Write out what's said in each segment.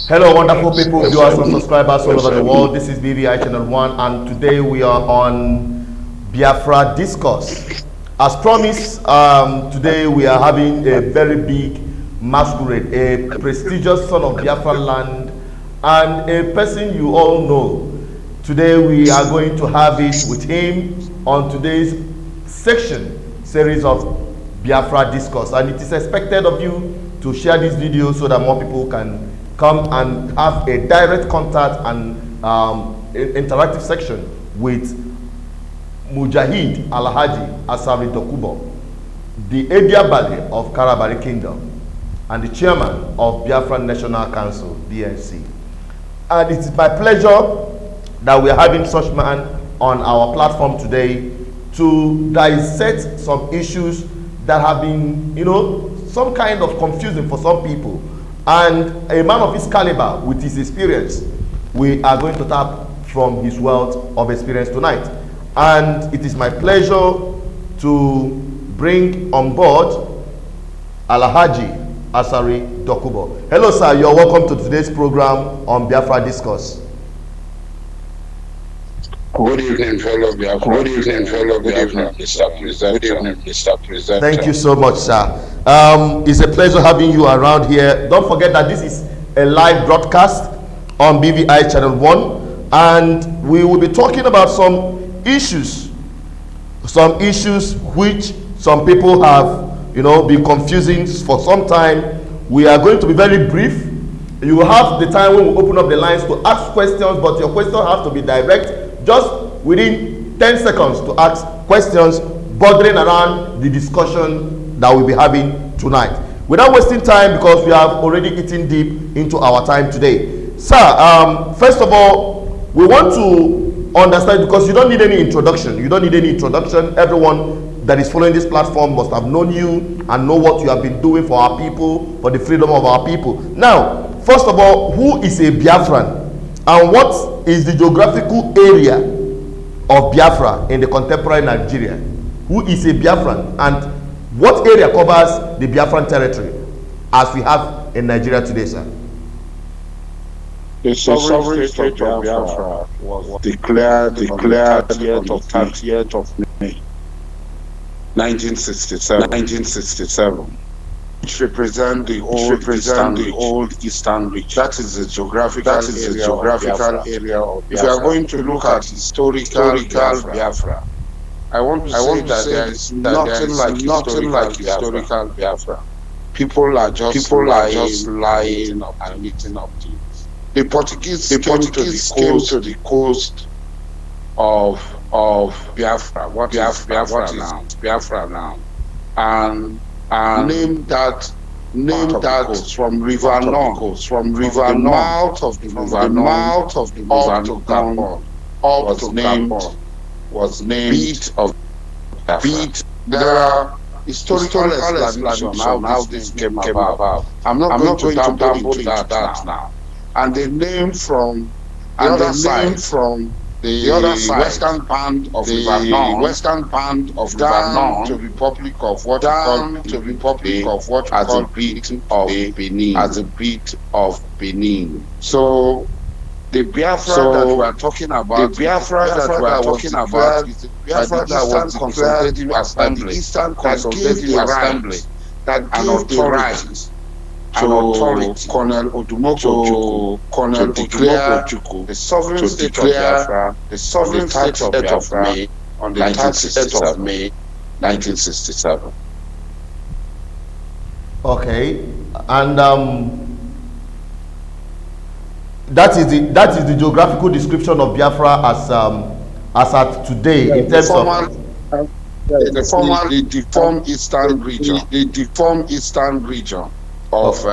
Hello, wonderful people, viewers and subscribers all over the world. This is BVI Channel 1, and today we are on Biafra Discourse. As promised, today we are having a very big masquerade, a prestigious son of Biafra land, and a person you all know. Today we are going to have it with him on today's series of Biafra Discourse, and it is expected of you to share this video so that more people can come and have a direct contact and interactive section with Mujahid Alhaji Asari Dokubo, the Ediabale of Karabari Kingdom and the chairman of Biafran National Council, BNC. And it is my pleasure that we are having such man on our platform today to dissect some issues that have been, some kind of confusing for some people. And a man of his caliber, with his experience, we are going to tap from his wealth of experience tonight. And it is my pleasure to bring on board Alhaji Asari Dokubo. Hello, sir. You're welcome to today's program on Biafra Discourse. Good evening, fellow Biafra. Good evening, fellow Biafra. Mr. Presenter. Good evening, Mr. Presenter. Thank you so much, sir. It's a pleasure having you around here. Don't forget that this is a live broadcast on BVI Channel 1, and we will be talking about some issues which some people have, been confusing for some time. We are going to be very brief. You will have the time when we open up the lines to ask questions, but your questions have to be direct. Just within 10 seconds to ask questions bordering around the discussion that we'll be having tonight. Without wasting time, because we have already eaten deep into our time today. Sir, first of all, we want to understand, because you don't need any introduction. You don't need any introduction. Everyone that is following this platform must have known you and know what you have been doing for our people, for the freedom of our people. Now, first of all, who is a Biafran? And what is the geographical area of Biafra in the contemporary Nigeria? Who is a Biafran? And what area covers the Biafran territory as we have in Nigeria today, sir? The sovereign state of Biafra was declared on the 30th of May, 1967. Which represent the old Eastern region. That is the geographical area of Biafra. If you are going to look at historical Biafra, I want to say that there is nothing like historical Biafra. People are just lying and meeting up things. The Portuguese came to the coast of Biafra. What is Biafra now? And name that from River North, from the mouth of the Gabon, was named Beat of Biafra. There are historical explanations how this came about. I'm not going to dabble into that now. And the name from the other side, western band of River North, down to the Republic of what we call as a bit of Benin. So the Biafra that we are talking about, is the Biafra that was consultative assembly, that gave the right to Colonel Odumoko Ojukwu, the sovereign state of Biafra, on the 30th of May, 1967. Okay, and that is the geographical description of Biafra as at today, in terms of the deformed eastern region of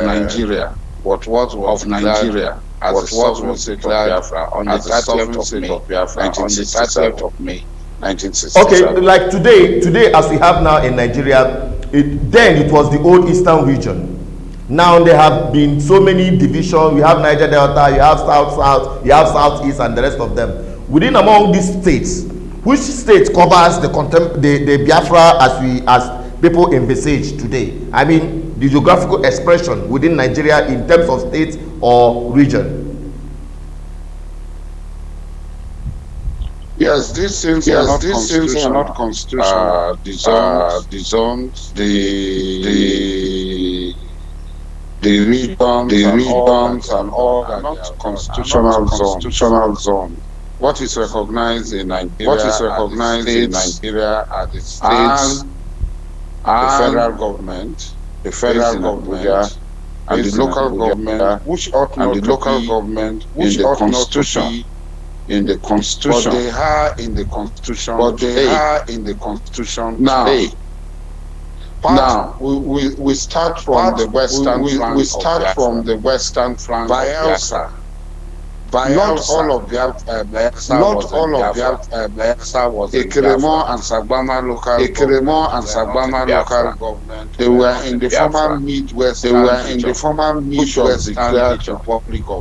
Nigeria. What was of Nigeria as the sovereign state of Biafra on the 30th of May, 1967. Okay, like today as we have now in Nigeria, then it was the old eastern region. Now there have been so many divisions. We have Niger Delta, you have South, you have Southeast, and the rest of them. Within among these states, which state covers the Biafra as people envisage today? I mean, the geographical expression within Nigeria in terms of state or region? Yes, these things are not constitutional. The zones, the regions and all are not constitutional zone. What is recognized in Nigeria? What is recognized in Nigeria are the states, the federal government, and the local government, which ought not to be in the constitution. But they are in the constitution. Now, we start from the western flank. We start from the western flank. Biafra. Not all of Biafra was Ekremo and Sagbana local government. They were in the former Midwest.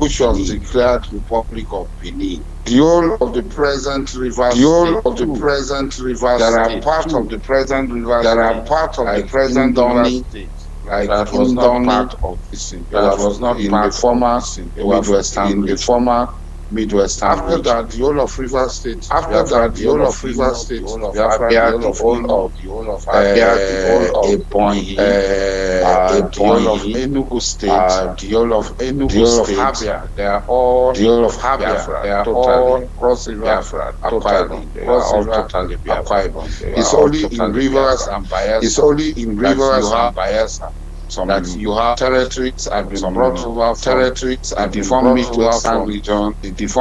Which was declared Republic of Benin. The whole of the present rivers. That are part of the present rivers. That was not part of this. That was not in the former Midwestern. After that, the whole of River State. The whole of Abia, the whole of Ebonyi, the whole of Enugu State, the whole of Abia. They are all Biafra. They are all cross Biafra. Totally Biafra. It's only in rivers and Bayelsa. That you have territories have been brought over territories and deformed Midwestern region, into the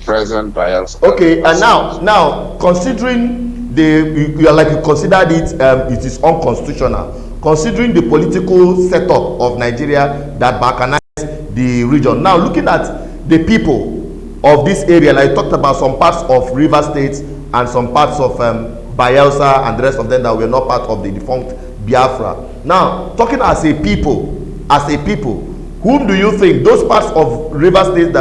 present Biafra. Okay, and now considering you considered it is unconstitutional, considering the political setup of Nigeria that balkanized the region. Now looking at the people of this area, like I talked about some parts of River State and some parts of Bayelsa and the rest of them that were not part of the defunct Biafra. Now, talking as a people, whom do you think those parts of River State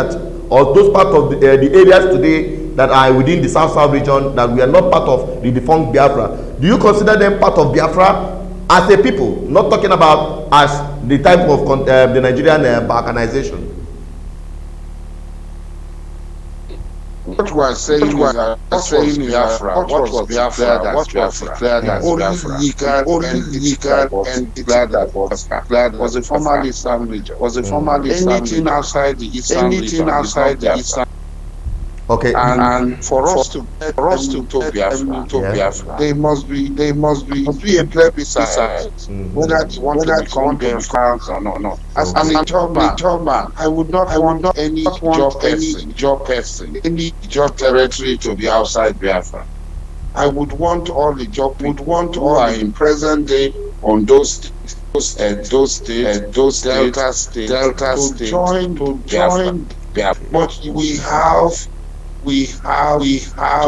or those parts of the areas today that are within the South region that we are not part of the defunct Biafra, do you consider them part of Biafra as a people? Not talking about as the type of the Nigerian balkanization. What we are saying is Biafra. What was declared as Biafra? Only legal entity that was declared was the former Eastern region. Anything outside the Eastern region. Okay. And for us to Biafra, they must be a plebiscite, whether they want to become Biafrans or not. As a German, I would not want any job territory to be outside Biafra. I would want all the job people who are in present day on those Delta states to join Biafra. But we have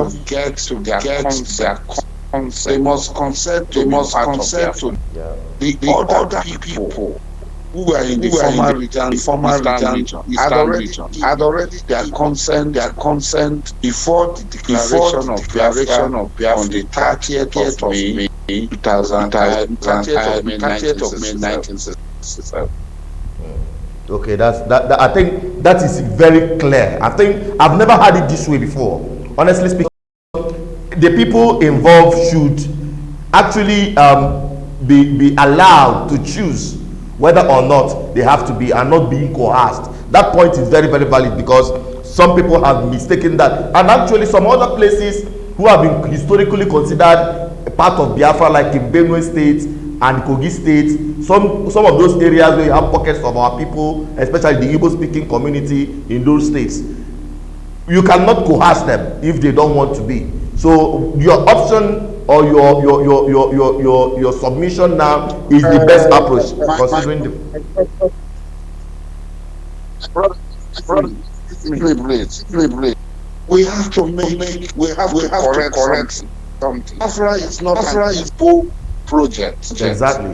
to get to their consent. They must consent to the other people who were in the former region, had already their consent before the declaration of Biafra on the 30th of May 1967. Okay, that. I think that is very clear. I think I've never had it this way before. Honestly speaking, the people involved should actually be allowed to choose whether or not they have to be and not being coerced. That point is very, very valid because some people have mistaken that, and actually some other places who have been historically considered part of Biafra, like in Benue State and Kogi State, some of those areas where you have pockets of our people, especially the Igbo-speaking community in those states, you cannot coerce them if they don't want to be. So your option or your submission now is the best approach, considering the. We have to correct something. Biafra is not a full project. Exactly.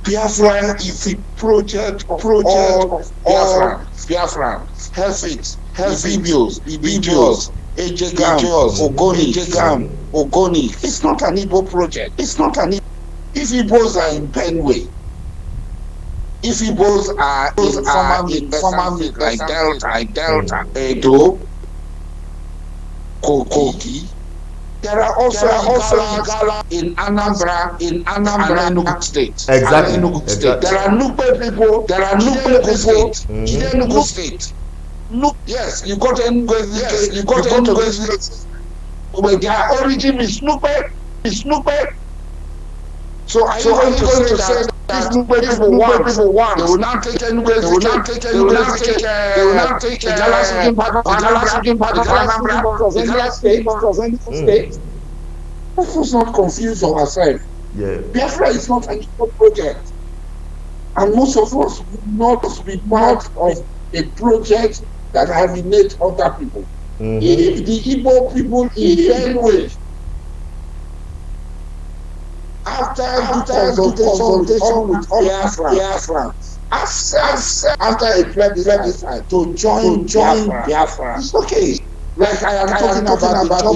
Biafra is a project of all Biafrans. Ibibios, Ejegam, Ogoni. It's not an Igbo project. If Igbos are in Benue, if Igbos are in former like Delta, Edo, Kogi, there are also Igala in Anambra, and Enugu State. Exactly. There are Nupe people. There are Nupe people in Enugu State. Yes, you go to Enugu State. Where their origin is Nupe. So are you going to say that if Nupe people want, they will not take Enugu State, they will not take Igala speaking part of Anambra State. Let us not confuse ourselves. Yeah. Biafra is not an equal project. And most of us would not be part of a project that alienates other people. If the Igbo people in Benue, after consultation with all Biafrans, after a plebiscite to join Biafra, it's okay. Like I am talking about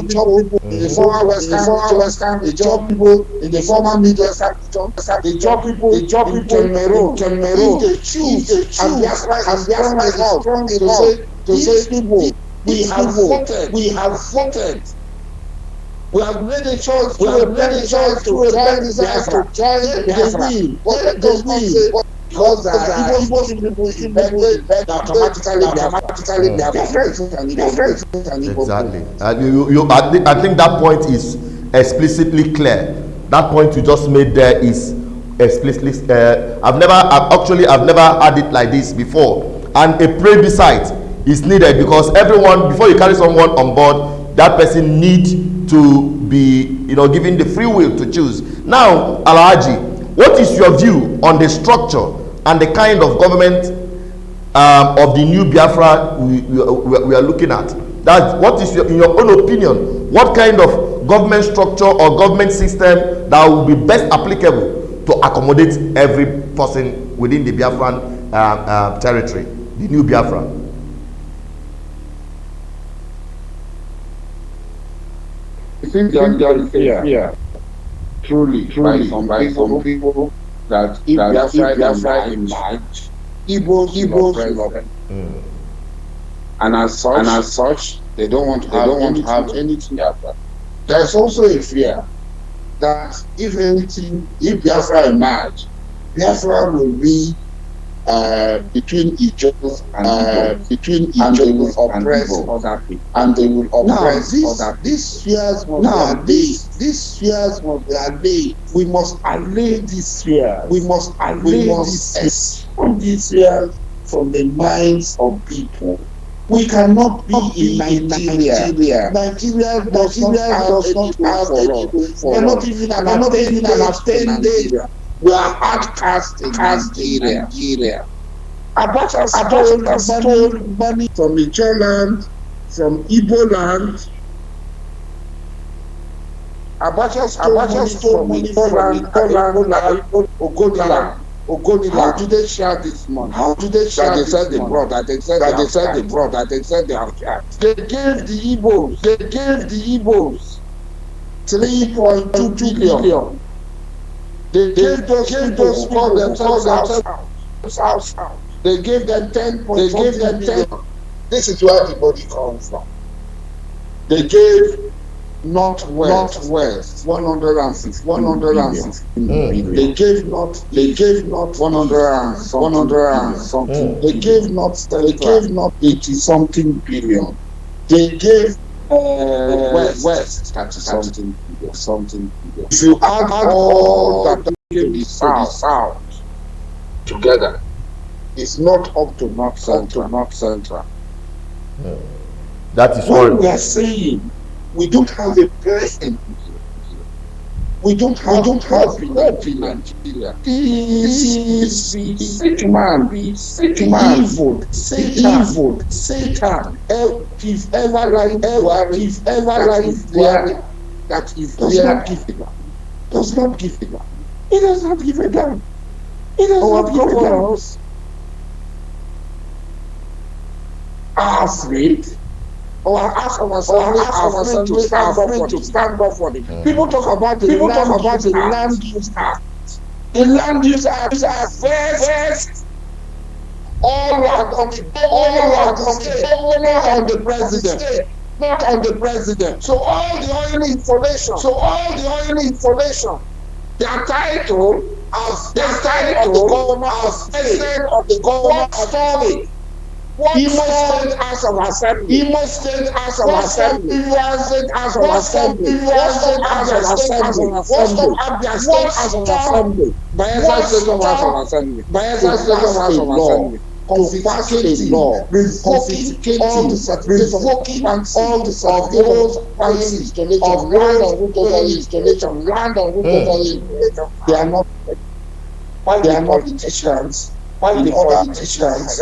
the job people in the former Western, the job people in the former Midwestern, the job people in Cameroon. If they choose, and Biafra is strong enough to say people, we have voted. We have made a choice. To join Biafra. They will. Because Igbo people in Benue automatically exactly. I think that point is explicitly clear. That point you just made there is explicitly. I've never had it like this before. And a plebiscite is needed because everyone, before you carry someone on board, that person needs to be, given the free will to choose. Now, Alhaji, what is your view on the structure and the kind of government of the new Biafra we are looking at? What is in your own opinion, what kind of government structure or government system that will be best applicable to accommodate every person within the Biafran territory, the new Biafra? I think there is fear, truly, by some people, that if Biafra emerge, Igbos will and as such, they don't want to have anything Biafra. There's also a fear that if Biafra emerge, Biafra will be between each other and they will oppress other people. And they will oppress other people. These fears must be allayed. We must allay these fears. We must expel these fears from the minds of people. We cannot be in Nigeria. Nigeria does not have any for us. We are not even an attended. We are outcast in Nigeria. Abacha stole money from Ijo land, from Igbo land. Abacha stole money from Igbo land, Ogoni. How do they share this money? How do they share this money? They said they have shared. They gave the Igbos 3.2 billion. They gave those people who call themselves out. They gave them 10.4 billion. This is where the money comes from. They gave Northwest 160 billion. They gave not 100 something. They gave not 80 something billion. They gave West 30 something billion. If you add all that to the south together, it's not up to North Central. That is what we are saying. We don't have a president. We don't have hope in Nigeria. This is the sick man, evil, Satan. If ever like that is does not give a damn. It does not give a damn. It does not give a damn. Are afraid. Or ask ourselves to stand up for them. People talk about the land use act. The land use are vast, all land on the governor and the president, not on the president. So all the oil information, their title as the title of the governor as president of the governor of State. Imo State House of Assembly. Imo State House of Assembly. Biafra State House of Assembly. Western Abia State House of Assembly. Abia State House of Assembly. Bayelsa State House of Assembly. Bayelsa State House of Assembly. Confiscating law, revoking all the certificates of those installation, land on root installation, land on root installation. They are not. Why they are not politicians? Why the other politicians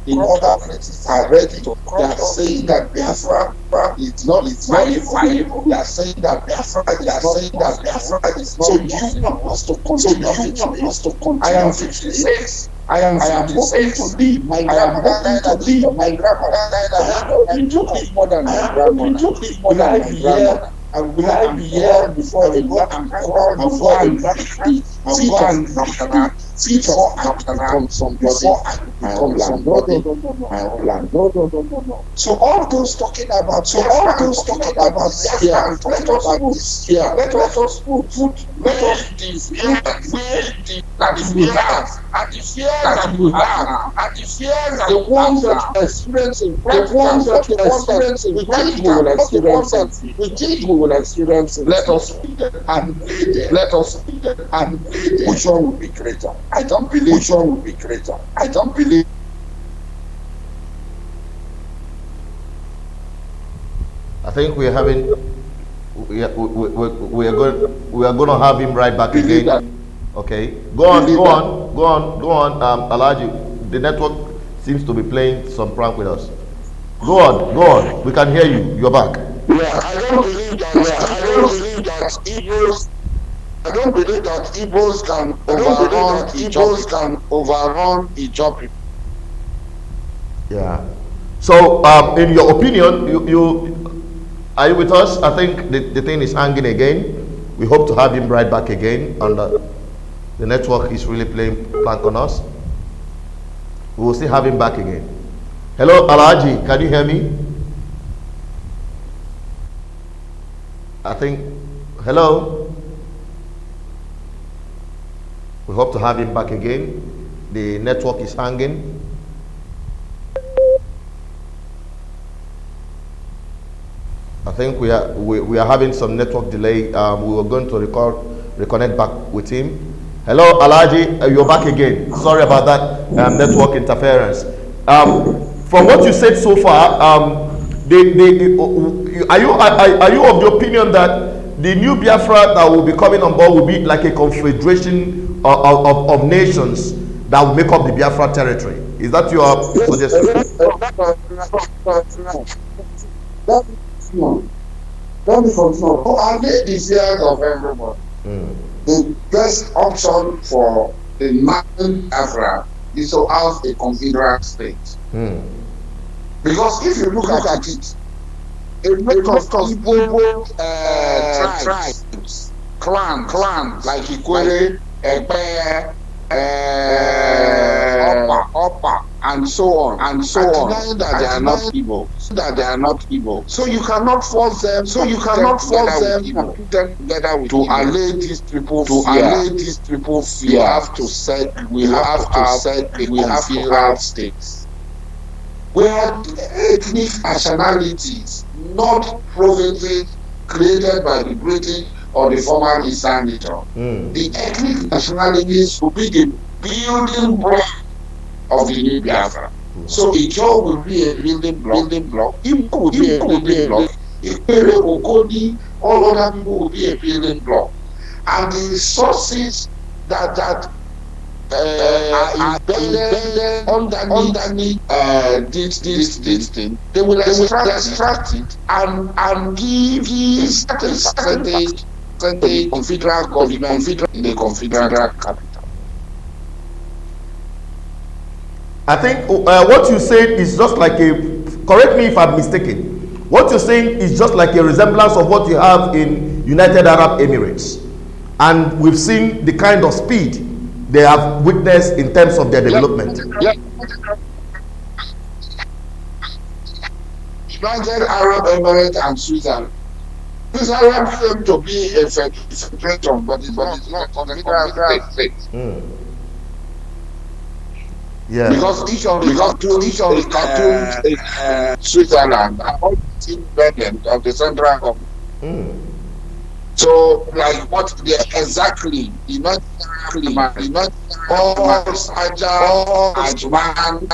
in other places are ready to? They are saying that Biafra is not viable. They are saying that Biafra is not. So you must to continue. I am 56. I am hoping to leave my grandmother. More than my grandmother. And will I be here before I go and call before I before I become somebody, my own landlord, my own landlord. So all those talking about here, let us put the fears the ones that are experiencing, we think we will experience it. Let us which one will be greater? I don't believe which one will be greater. I don't believe. I think we are going to have him right back again. Okay, go on, Alhaji. The network seems to be playing some prank with us. Go on. We can hear you. You're back. Yeah, I don't believe that Igbos can overrun Ijaw. Yeah. So, in your opinion, you are you with us? I think the thing is hanging again. We hope to have him right back again. And the network is really playing prank on us. We will still have him back again. Hello, Alhaji. Can you hear me? I think. Hello. We hope to have him back again. The network is hanging. I think we are having some network delay. We were going to reconnect back with him. Hello, Alhaji, you're back again. Sorry about that network interference. From what you said so far, are you of the opinion that the new Biafra that will be coming on board will be like a confederation of nations that will make up the Biafra territory? Is that your suggestion? Let me continue. I made the fears of everybody. The best option for the modern Biafra is to have a confederate state. Because if you look at it, a lot of Igbo tribes, clans like Ikwere, Ekpe, Opa, and so on, that they are not Igbo. So you cannot force them. To put them together with to allay these people. We have to set a confederate state where the ethnic nationalities, not provinces created by the British or the former Eastern region, the ethnic nationalities will be the building block of the new Biafra. So Ijaw will be a building block. Igbo will be a building block. Ekpere, Ogoni, all other people will be a building block. And the resources that are embedded underneath this thing, they will extract it and give certain percentage to the confederate government in the confederate capital. I think what you said is just like correct me if I'm mistaken, what you're saying is just like a resemblance of what you have in United Arab Emirates. And we've seen the kind of speed they have witnessed in terms of their development? Yeah. United Arab Emirates and Switzerland. Switzerland claimed to be a federation, but it's not a confederal state. Yeah. Because each of the cartoons in Switzerland are all independent of the central government. So, like what they exactly, not all Ajman,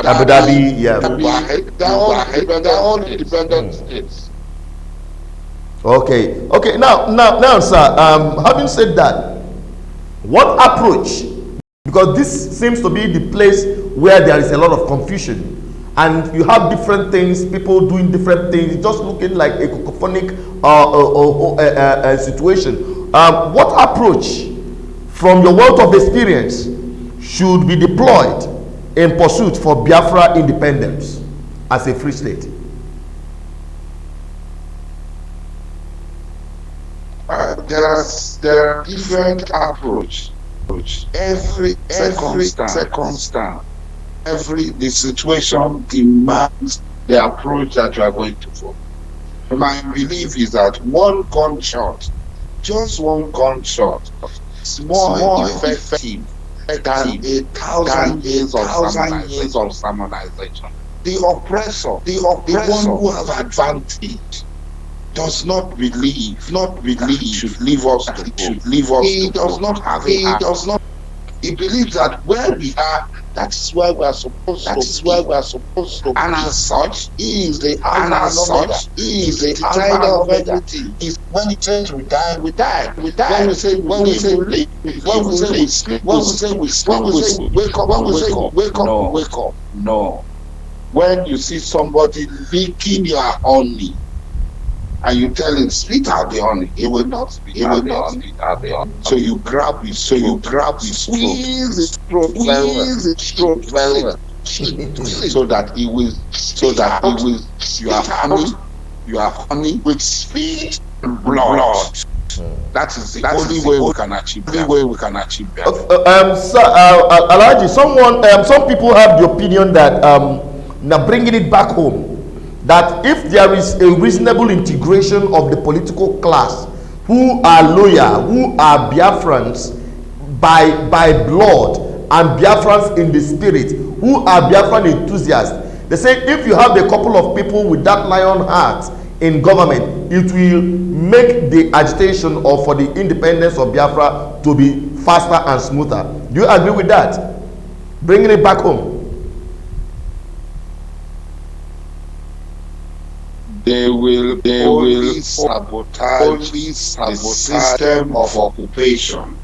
Abu Dhabi, yeah. They're all independent states. Okay. Now, sir. Having said that, what approach? Because this seems to be the place where there is a lot of confusion, and you have different things, people doing different things, just looking like a cacophonic situation. What approach, from your wealth of experience, should be deployed in pursuit for Biafra independence as a free state? There are different approaches. Every circumstance, the situation demands the approach that you are going to follow. My belief is that one gunshot, just one gunshot, is more effective than 1,000 years of sermonization. The oppressor, the one who has advantage, does not believe should leave us to go. He does not have a heart. He believes that where we are, that is where we are supposed to be. And as such, he is the decider of everything. When he says we die, we die. When we say we live, when we say we sleep, when we say we sleep, when we say wake up, wake up. No. When you see somebody licking your honey, and you tell him spit out the honey, he will not spit out the honey. So you grab his squeeze his throat very well, so that he will you are honey with spit and blood. That is the only way we can achieve that. Sir, Alhaji, some people have the opinion that now bringing it back home, that if there is a reasonable integration of the political class who are loyal, who are Biafrans by blood and Biafrans in the spirit, who are Biafran enthusiasts, they say if you have a couple of people with that lion heart in government, it will make the agitation or for the independence of Biafra to be faster and smoother. Do you agree with that? Bringing it back home. They will sabotage the system of occupation,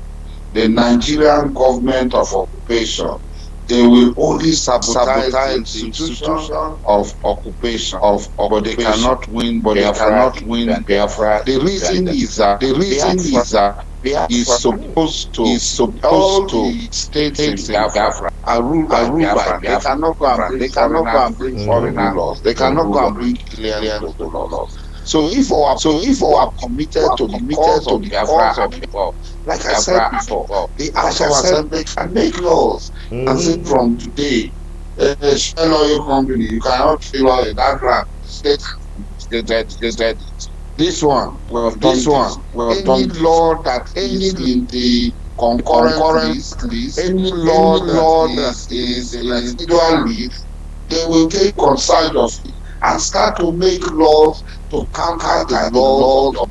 the Nigerian government of occupation. They will only sabotage the institution of occupation, but they cannot win. Biafra. The reason is that is supposed to states in Biafra are ruled by Biafra. They cannot go and bring foreign laws. They cannot go and bring clear laws. So if we are committed to the cause of Biafra, like I said before, the House of Assembly can make laws. And say from today, shell oil company, you cannot fill oil in that ground. This one, any law that is in the concurrent list, any law that is in the residual list, they will take concern of it and start to make laws to counter the laws of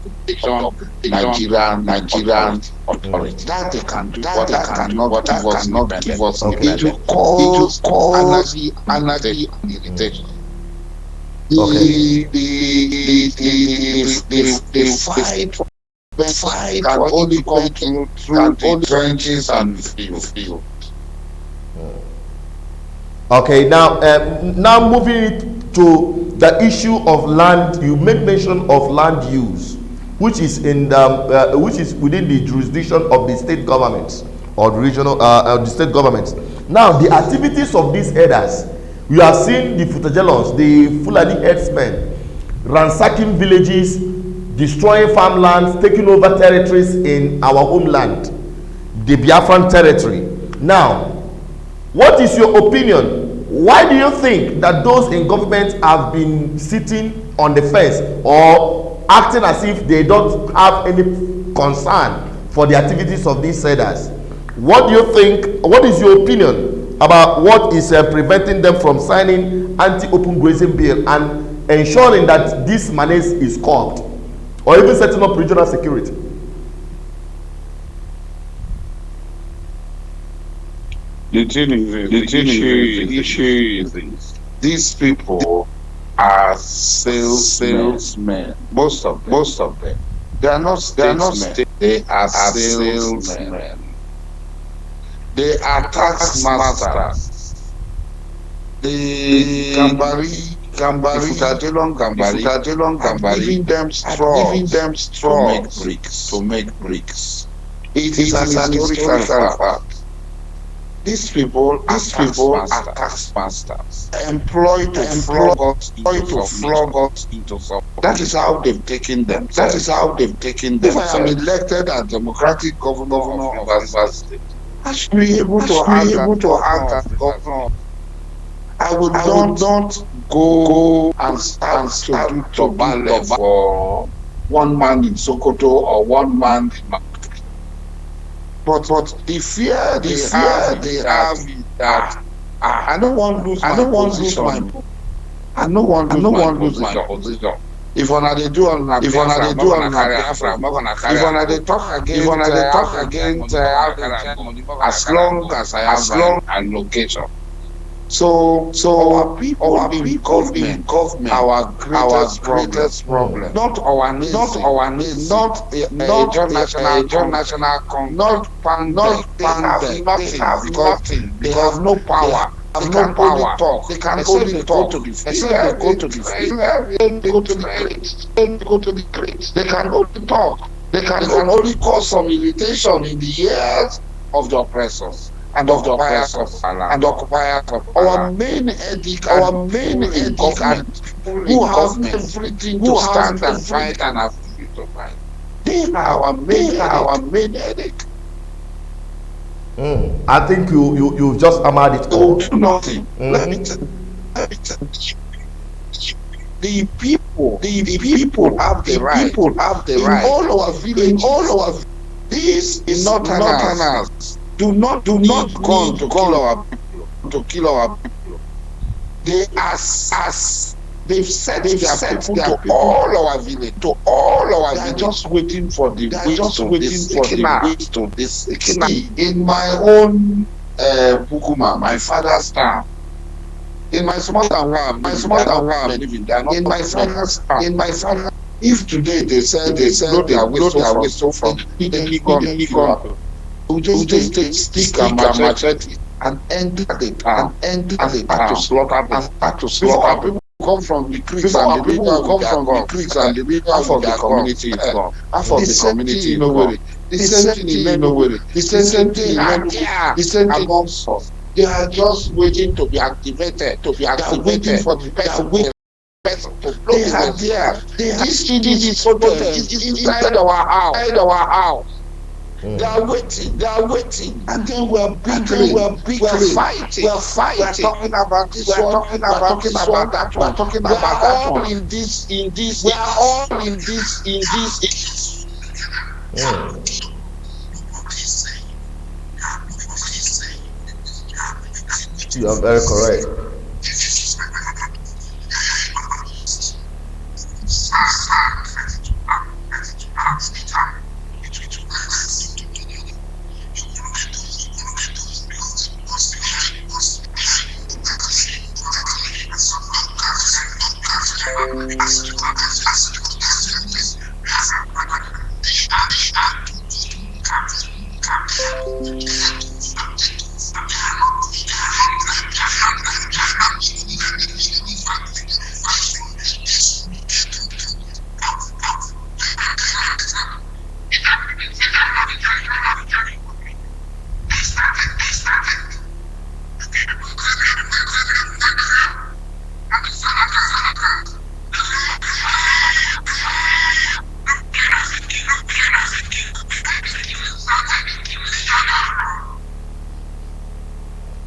the Nigerian authority. That they can do, that cannot give us. It will cause anarchy and irritation. The fight can only come through the trenches and field. Okay, now moving it to the issue of land. You make mention of land use, which is within the jurisdiction of the state governments or the regional the state governments. Now, the activities of these herders, we are seeing the Futajelons, the Fulani herdsmen, ransacking villages, destroying farmlands, taking over territories in our homeland. the Biafran territory. Now, what is your opinion? Why do you think that those in government have been sitting on the fence or acting as if they don't have any concern for the activities of these sellers? What do you think? What is your opinion about what is preventing them from signing anti-open grazing bill and ensuring that this menace is curbed, or even setting up regional security? The issue is this. These people are salesmen. Most of them. They are not statesmen. They are salesmen. They are tax masters. The Gambari, giving them straws to make bricks. It is an historical fact. These people are tax masters, employed to flog us into something. That is how they've taken them. If I am elected as democratic governor of Rivers State, I should be able to act as governor. I would not go and start to do ballet for one man in Sokoto or one man in But the fear they have is that I don't want to lose my position. I don't want to lose my position. If one they do on Biafra, I'm not gonna carry. If one they talk against as long as I have an location. So our people in government, our greatest problem, not our needs, not national, not pandemic. They have nothing. They have no power. They can only talk. They can only talk to the field. They go to the field. They go to the crates. They can only talk. They can only cause some irritation in the ears of the oppressors and of the occupiers of our main headache, and who have everything to stand and fight and have to fight. They are our main headache. I think you just hammered it all. Do nothing. Let me tell you. The people have the right. In all our villages, these northerners do not come to kill our people. They they've set their people to all our village, They are just waiting for the ways to this. In my own Bukuma, my father's town, in my small town where I'm living, in my father's town, if today they blow their whistle from the gun, we just take stick and machete and enter the town and start to slaughter people. Come from the creeks and the river, half of the community is gone. Half of the community is gone. The same thing in Nowhere. The same thing amongst us. They are just waiting to be activated. They are waiting for the person. They are there. This is inside our house. They are waiting, and then we're bickering, we're fighting. We're talking about this one, we're talking about that one, we're all in this. We are all in this. You are very correct.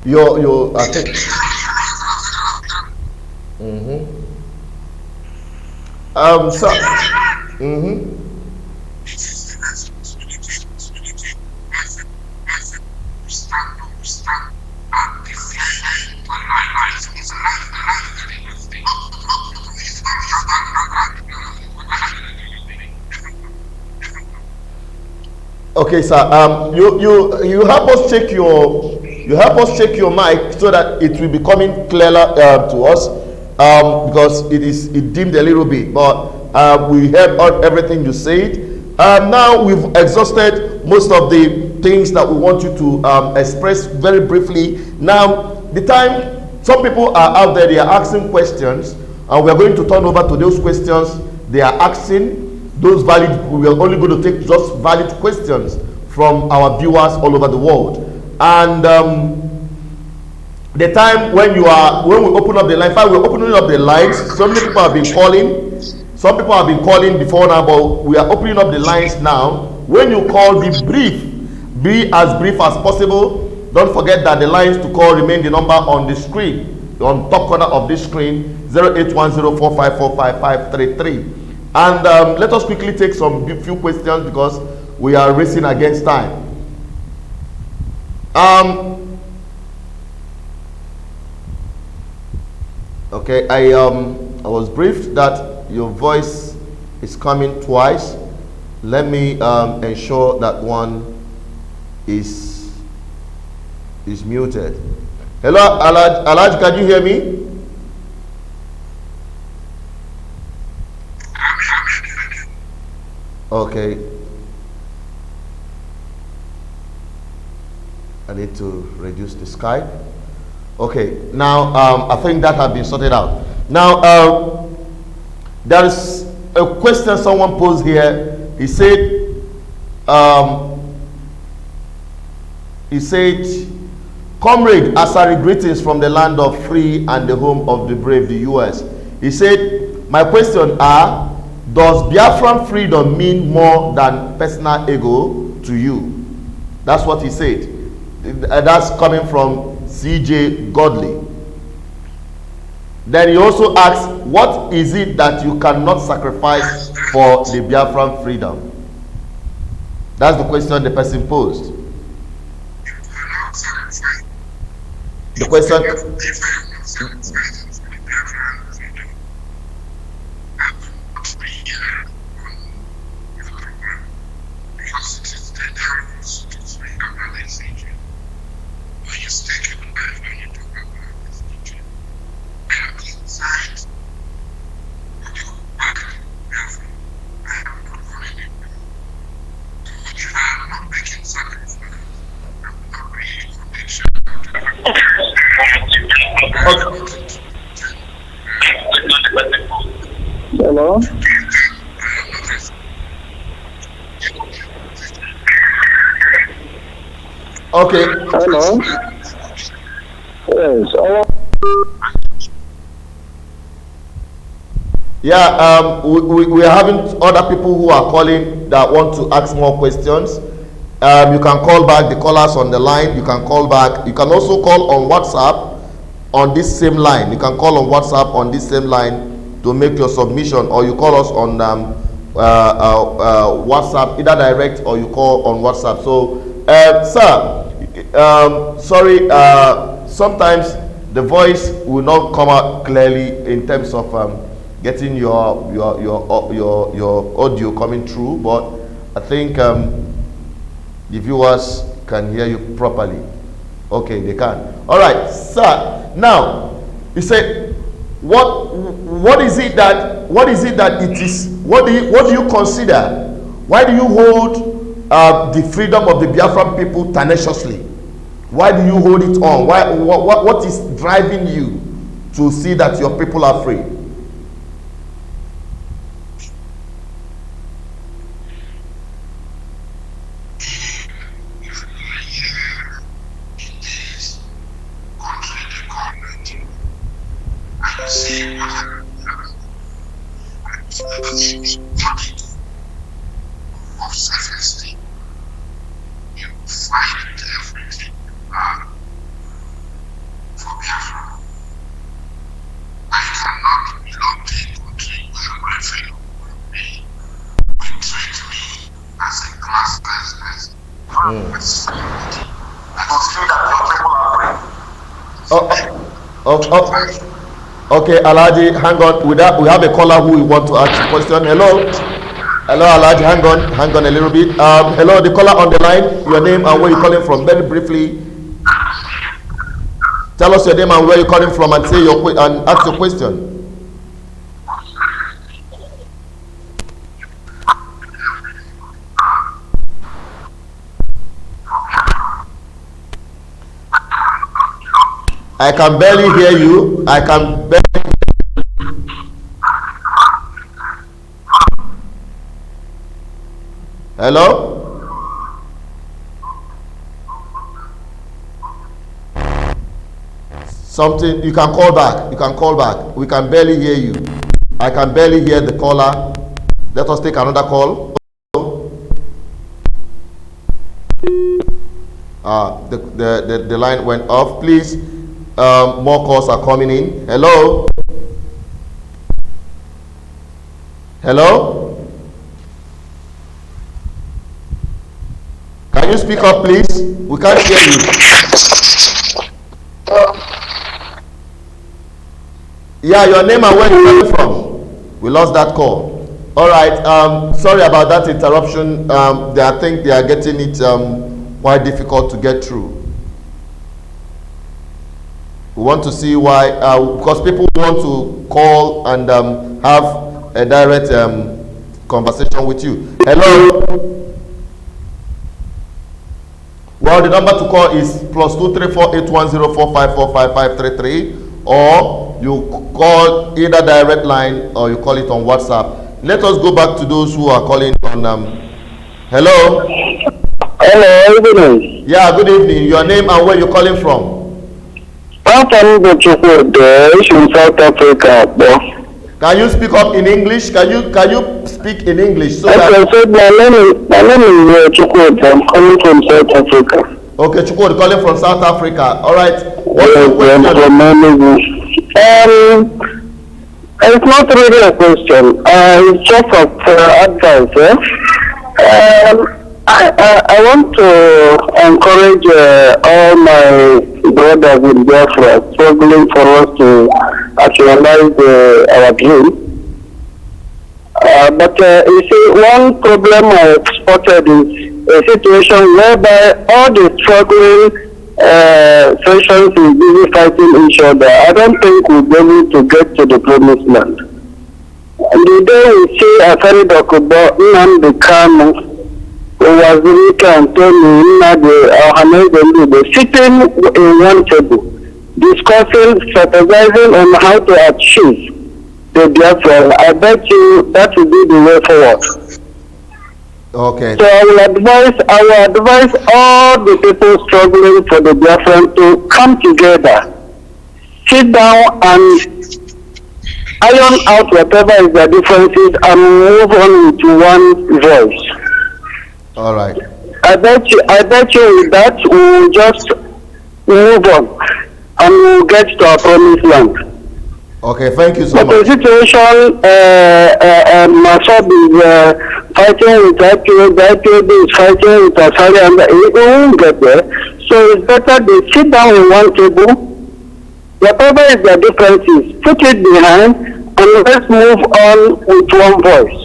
your I think. So. Okay, sir. You help us check your mic so that it will be coming clearer to us, because it dimmed a little bit, but we heard everything you said. Now we've exhausted most of the things that we want you to express very briefly. Now the time, some people are out there, they are asking questions, and we are going to turn over to those questions they are asking. Those valid, we are only going to take just valid questions from our viewers all over the world. And the time when we open up the line, we're opening up the lines. So many people have been calling. Some people have been calling before now, but we are opening up the lines now. When you call, be brief. Be as brief as possible. Don't forget that the lines to call remain the number on the screen, on top corner of this screen, 081045455533. And let us quickly take some few questions because we are racing against time. Okay, I was briefed that your voice is coming twice. Let me ensure that one is muted. Hello, Alaj, can you hear me? Okay. I need to reduce the Skype. Okay, now I think that has been sorted out. Now there is a question someone posed here. He said, Comrade Asari, greetings from the land of free and the home of the brave, the US. He said, my question are, does Biafran freedom mean more than personal ego to you? That's what he said. That's coming from CJ Godley. Then he also asks, what is it that you cannot sacrifice for the Biafran freedom? That's the question the person posed. The question. Hello? Okay. Hello? Yes. Yeah, we are having other people who are calling that want to ask more questions. You can call back the callers on the line. You can call back. You can also call on WhatsApp on this same line. You can call on WhatsApp on this same line to make your submission, or you call us on WhatsApp, either direct or you call on WhatsApp. So, sir, sorry, sometimes the voice will not come out clearly in terms of getting your audio coming through, but I think the viewers can hear you properly. Okay, they can. All right, sir. Now, you said, what is it that it is? What do you consider? Why do you hold the freedom of the Biafran people tenaciously? Why do you hold it on? What is driving you to see that your people are free? Okay, Alhaji, hang on. With that, we have a caller who we want to ask a question. Hello, Alhaji, hang on a little bit. Hello, the caller on the line. Your name and where you're calling from, very briefly. Tell us your name and where you're calling from, and say and ask your question. I can barely hear you. Hello? Something, you can call back. We can barely hear you. I can barely hear the caller. Let us take another call. The line went off. Please, more calls are coming in. Hello? Can you speak up, please? We can't hear you. Yeah, your name and where you're coming from. We lost that call. All right. Sorry about that interruption. I think they are getting it quite difficult to get through. We want to see why, because people want to call and have a direct conversation with you. Hello? Well, the number to call is +234 81045455533, or you call either direct line or you call it on WhatsApp. Let us go back to those who are calling on. Hello? Hello, good evening. Yeah, good evening. Your name and where you're calling from? I'm from from South Africa. Can you speak up in English? Can you speak in English? So my name is Chukwud. I'm calling from South Africa. Okay, Chukwud, calling from South Africa. All right. What's your question? It's not really a question. It's just advice. I want to encourage all my brothers in Biafra struggling for us to actualize our dream. But you see, one problem I've spotted is a situation whereby all the struggling sections is busy fighting each other. I don't think we'll be able to get to the promised land. And the day we see Asari Dokubo, Nnamdi Kanu, Wazirika and Tony Nnadi, sitting in one table, discussing, strategizing on how to achieve the Biafran. I bet you that will be the way forward. Okay. So I will advise all the people struggling for the Biafran to come together, sit down and iron out whatever is their differences and move on with one voice. All right. I bet you with that we will just move on and we will get to our promised land. Okay, thank you so much. The situation, Masab is fighting with IPO, the IPO is fighting with Asari, and it won't get there. So it's better they sit down in one table, whatever is their differences, put it behind, and let's move on with one voice.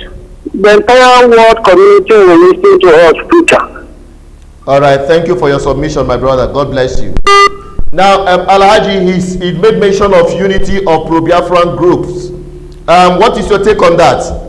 The entire world community will listen to us quicker. All right, thank you for your submission, my brother. God bless you. Now, Alhaji, he made mention of unity of pro-Biafran groups. What is your take on that?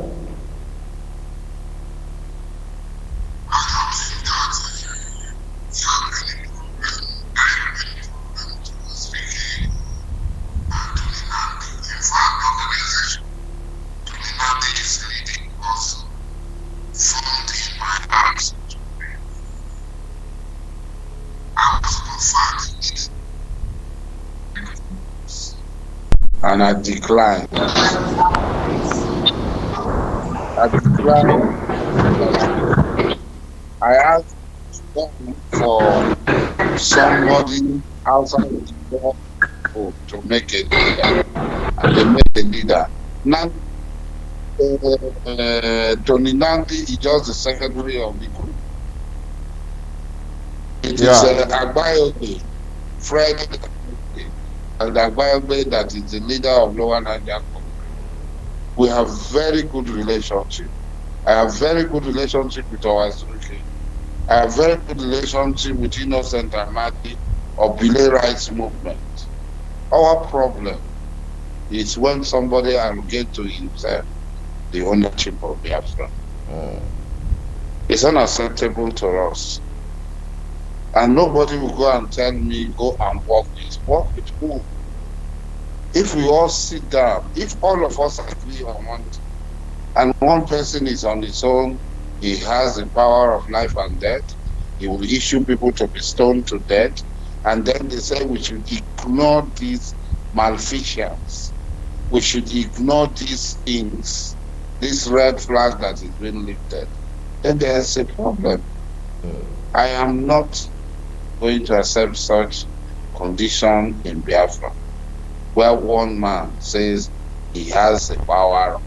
And I decline. I asked for somebody outside the door to make it, and they made a leader. Now, Tony Nandi is just the secretary of the group. It is Agbayobe, Fred and Agbayobe that is the leader of Lower Niger. We have very good relationship. I have very good relationship with our Asari. I have very good relationship with Innocent Amadi of Belay Rights Movement. Our problem is when somebody arrogates to himself the ownership of Biafra. It's unacceptable to us. And nobody will go and tell me, go and work this. Work with who? If we all sit down, if all of us agree on one thing, and one person is on his own, he has the power of life and death, he will issue people to be stoned to death, and then they say we should ignore these malfeasance. We should ignore these things, this red flag that is being lifted. Then there's a problem. I am not going to accept such condition in Biafra, where one man says he has the power of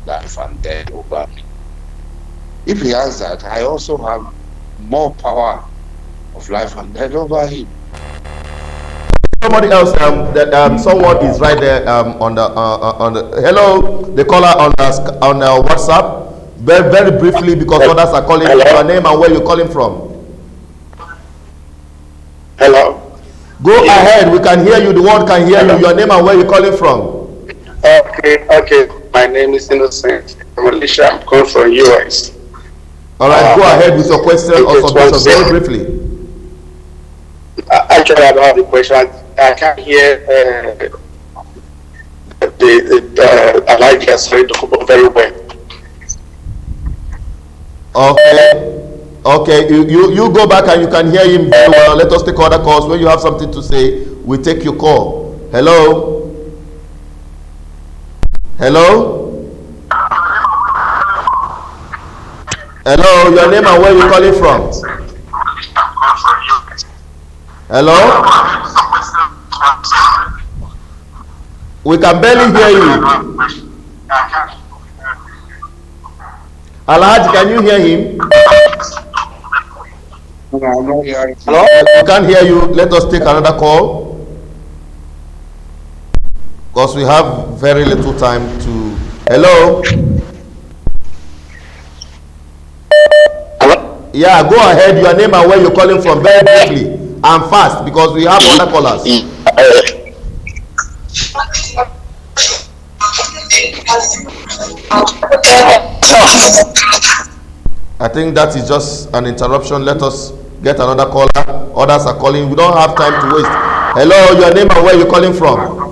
life and death over me. If he has that, I also have more power of life and death over him. Somebody else, someone is right there on the hello, the caller on WhatsApp. Very, very briefly, because others are calling. Your name and where you're calling from. Hello. Go ahead. We can hear you. The world can hear you. Your name and where you're calling from. Okay. My name is Innocent from Malaysia. I'm calling from US. All right. Go ahead with your question or submission very briefly. Actually, I don't have the question. I can't hear I like the Asari Dokubo very well. Okay. You go back and you can hear him very well. Let us take other calls. When you have something to say, we take your call. Hello. Your name and where you calling from? Hello. We can barely hear you. Alhaji, can you hear him? Hello? We can't hear you. Let us take another call, because we have very little time to. Hello? Yeah, go ahead. Your name and where you're calling from very briefly and fast, because we have other callers. I think that is just an interruption. Let us get another caller. Others are calling. We don't have time to waste. Hello, your name and where you're calling from.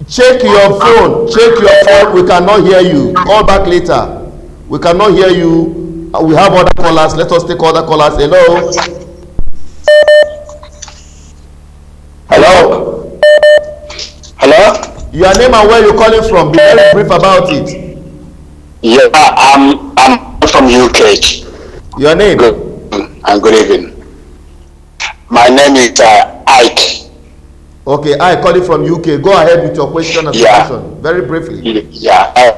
Check your phone. We cannot hear you. Call back later. We cannot hear you. We have other callers. Let us take other callers. Hello. Your name and where you're calling from. Be very brief about it. Yeah, I'm from UK. Your name? Good evening. My name is Ike. Okay, I call it from UK. Go ahead with your question and solution. Very briefly. Yeah, I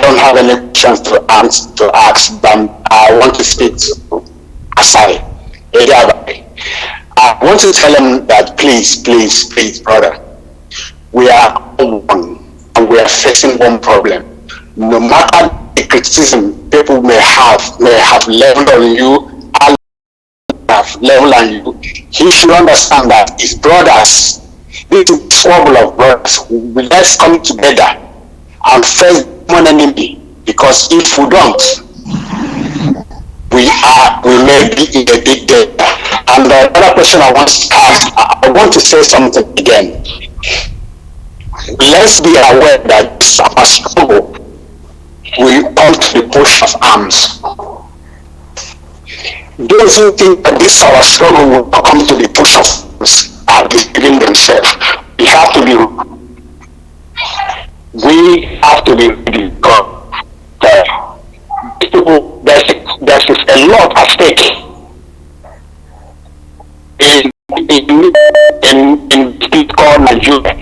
don't have any questions to ask, but I want to speak to Asari. I want to tell him that please, brother, we are all one and we are facing one problem. No matter the criticism people may have leveled on you, have leveled on you, he should understand that his brothers, this is a squabble of brothers. Let's come together and face one enemy, because if we don't, we may be in a big danger. And the other question I want to ask, I want to say something again. Let's be aware that this our struggle will come to the push of arms. Those who think that this our struggle will come to the push of arms are deceiving themselves. We have to be ready, because there's a lot at stake in state called Nigeria.